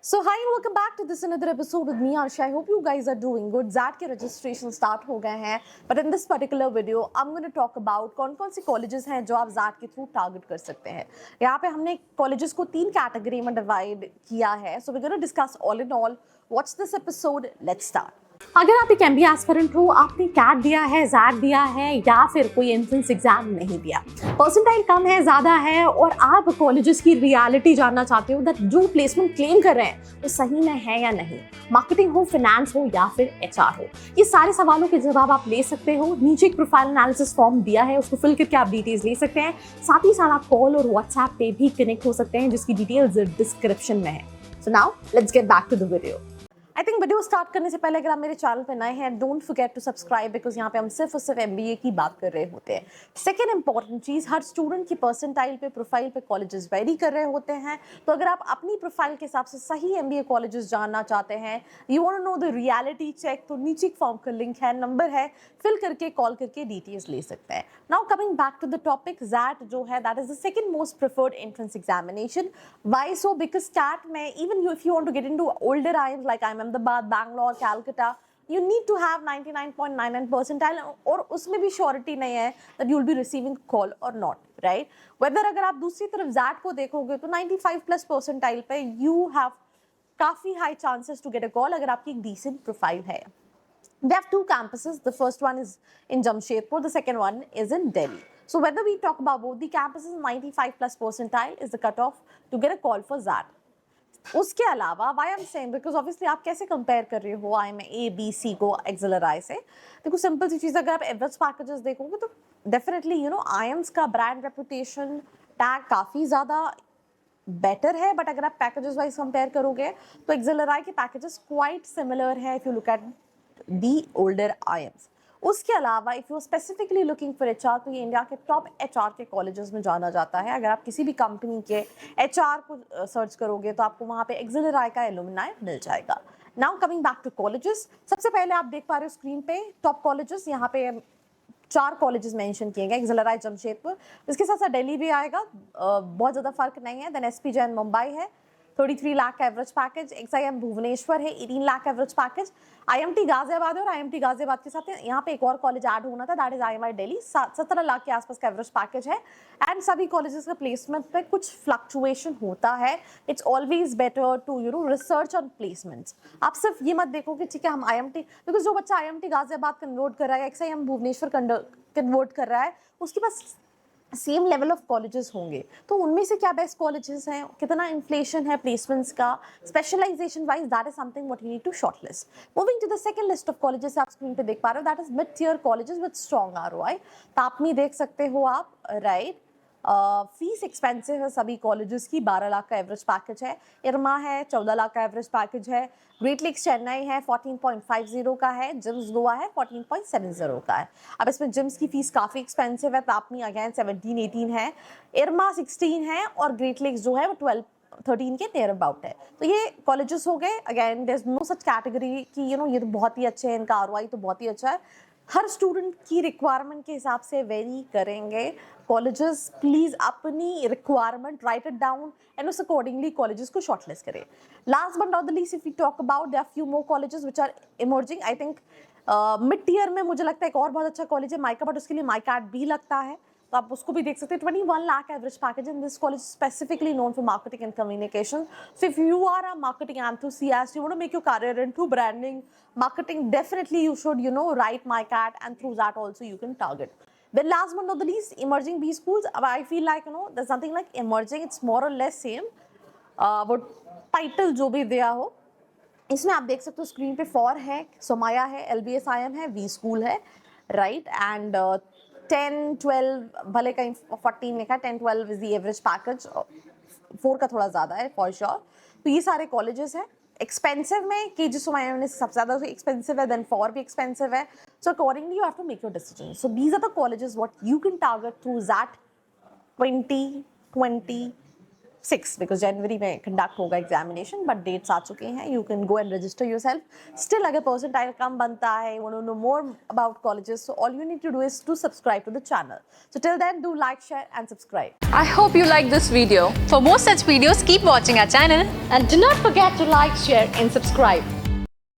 So hi and welcome back to this another episode with me Arsha. I hope you guys are doing good. ZAT के registration start हो गए हैं, but in this particular video I'm going to talk about कौन-कौन सी colleges हैं जो आप ZAT के through target कर सकते हैं. यहाँ पे हमने colleges को 3 category में divide किया है. So we're going to discuss all in all. Watch this episode. Let's start. अगर आप एक MBA एस्पिरेंट हो, आपने कैट दिया है, जैट दिया है या फिर कोई एंट्रेंस एग्जाम नहीं दिया, परसेंटाइल कम है, ज़्यादा है और आप कॉलेजेस की रियलिटी जानना चाहते हो दैट जो प्लेसमेंट क्लेम कर रहे हैं वो सही में है या नहीं, मार्केटिंग हो, फाइनेंस हो या फिर HR हो, ये सारे सवालों के जवाब आप ले सकते हो. नीचे एक प्रोफाइल एनालिसिस फॉर्म दिया है, उसको फिल करके आप डिटेल्स ले सकते हैं. साथ ही साथ आप कॉल और व्हाट्सएप पे भी कनेक्ट हो सकते हैं जिसकी डिटेल्स डिस्क्रिप्शन में है. So now let's get back to the video. I think video start करने से पहले अगर आप मेरे चैनल पे नए हैं, don't forget to subscribe because यहाँ पे हम सिर्फ और सिर्फ MBA की बात कर रहे होते हैं. सेकेंड इंपॉर्टेंट चीज़, हर स्टूडेंट की परसेंटाइल पे, प्रोफाइल पे कॉलेजेस वेरी कर रहे होते हैं. तो अगर आप अपनी प्रोफाइल के हिसाब से सही MBA कॉलेजेस जानना चाहते हैं, you want to know the reality check, तो नीचे एक फॉर्म का लिंक है, नंबर है, फिल करके कॉल करके डिटेल्स ले सकते हैं. Now coming back to the topic, ZAT जो है that is the second most preferred entrance examination. Why so? Because CAT में even if you want to get into older IIMs लाइक IIM Ahmedabad, Bangalore, Calcutta, you need to have 99.99 percentile और उसमें भी surety नहीं है that you will be receiving call or not, right? Whether अगर आप दूसरी तरफ ZAT को देखोगे तो 95+ percentile पे you have काफी high chances to get a call अगर आपकी एक decent profile है. They have 2 campuses. The first one is in Jamshedpur, the second one is in Delhi. So whether we talk about both the campuses, 95+ percentile is the cutoff to get a call for ZAT. उसके अलावा why am saying because obviously आप कैसे compare कर रहे हो IIM A-B-C को एक्सेलराई से. देखो सिंपल सी चीज़, अगर आप एवरेज पैकेजेस देखोगे तो डेफिनेटली यू नो IIMs का ब्रांड रेपुटेशन टैग काफ़ी ज़्यादा बेटर है. बट अगर आप पैकेजेस वाइज कंपेयर करोगे तो एक्सेलराई के पैकेजेस क्वाइट सिमिलर है if you look at the older IIMs. उसके अलावा if you specifically looking for HR तो ये इंडिया के टॉप HR के कॉलेजेस में जाना जाता है. अगर आप किसी भी कंपनी के HR को सर्च करोगे तो आपको वहाँ पे एक्सेलराई का एलुमनाई मिल जाएगा. Now coming back to colleges, सबसे पहले आप देख पा रहे हो स्क्रीन पे टॉप कॉलेजेस. यहाँ पे 4 कॉलेजेस मेंशन किए गए, एक्सेलराई, जमशेदपुर, इसके साथ साथ दिल्ली भी आएगा, बहुत ज़्यादा फर्क नहीं है. देन SP जैन मुंबई है, 33 लाख का एवरेज पैकेज. XIM भुवनेश्वर है, 18 लाख का एवरेज पैकेज. IMT गाजियाबाद है और IMT गाजियाबाद के साथ यहाँ पे एक और कॉलेज ऐड होना था, that is IMI Delhi, 17 lakh के आसपास का एवरेज पैकेज है. एंड सभी कॉलेजेस का प्लेसमेंट पे कुछ फ्लक्चुएशन होता है. It's always better to you know research on placements. आप सिर्फ ये मत देखो कि ठीक है हम IMT, बिकॉज जो बच्चा IMT गाजियाबाद कन्वर्ट कर रहा है, XIM भुवनेश्वर कन्वर्ट कर रहा है, उसके पास सेम लेवल ऑफ कॉलेजेस होंगे. तो उनमें से क्या बेस्ट कॉलेजेस हैं, कितना इन्फ्लेशन है प्लेसमेंट्स का, specialisation wise, that is something what you need to shortlist. Moving to the second list of colleges आप स्क्रीन पे देख पा रहे हो, that is mid tier colleges with strong ROI. तापनी देख सकते हो आप, राइट. फीस एक्सपेंसिव है सभी कॉलेजेस की, 12 लाख का एवरेज पैकेज है. इरमा है, 14 लाख का एवरेज पैकेज है. ग्रेट लेक्स चेन्नई है, 14.50 का है. जिम्स गोवा है, 14.70 का है. अब इसमें जिम्स की फीस काफ़ी एक्सपेंसिव है. तापनी अगेन 17-18 है, इरमा 16 है और ग्रेट लेक्स जो है वो 12-13 के नियर अबाउट है. तो ये कॉलेजेस हो गए. Again there is no such category कि यू नो ये तो बहुत ही अच्छे हैं, इनका ROI तो बहुत ही अच्छा है. हर स्टूडेंट की रिक्वायरमेंट के हिसाब से वेरी करेंगे कॉलेजेस. प्लीज अपनी requirement write it down and उस अकॉर्डिंगली कॉलेजेस को शॉर्टलिस्ट करें. Last but not the least, if you talk about there are few more colleges which are emerging. I think mid tier में मुझे लगता है एक और बहुत अच्छा कॉलेज है माइका, बट उसके लिए माइका भी लगता है, तो आप उसको भी देख सकते हैं. 21 lakh average package in this college, specifically known for marketing and communication. So if you are a marketing enthusiast, you want to make your career into branding, marketing, definitely you should you know write MyCat, and through that also you can target. Then last but not the least, emerging B schools. I feel like you know there's nothing like emerging, it's more or less same. वो title जो भी दिया हो, इसमें आप देख सकते हो स्क्रीन पे 4 है, सोमाया है, LBS IIM है, V स्कूल है, राइट. एंड 10-12 भले कहीं 14 लिखा है, 10-12 इज द एवरेज पैकेज. 4 का थोड़ा ज़्यादा है फॉर श्योर. तो ये सारे कॉलेजेस हैं. एक्सपेंसिव में KG सोमाया में सबसे ज़्यादा एक्सपेंसिव है, देन 4 भी एक्सपेंसिव है. So accordingly you have to make your decision. So these are the colleges what you can target through ZAT 2020 6 because जनवरी में कंडक्ट होगा एग्जामिनेशन, बट डेट्स आ चुके हैं. You can go and register yourself. Still अगर percentile कम बनता है, you want to know more about colleges, so all you need to do is to subscribe to the channel. So till then, do like, share and subscribe. I hope you like this video. For more such videos, keep watching our channel. And do not forget to like, share and subscribe.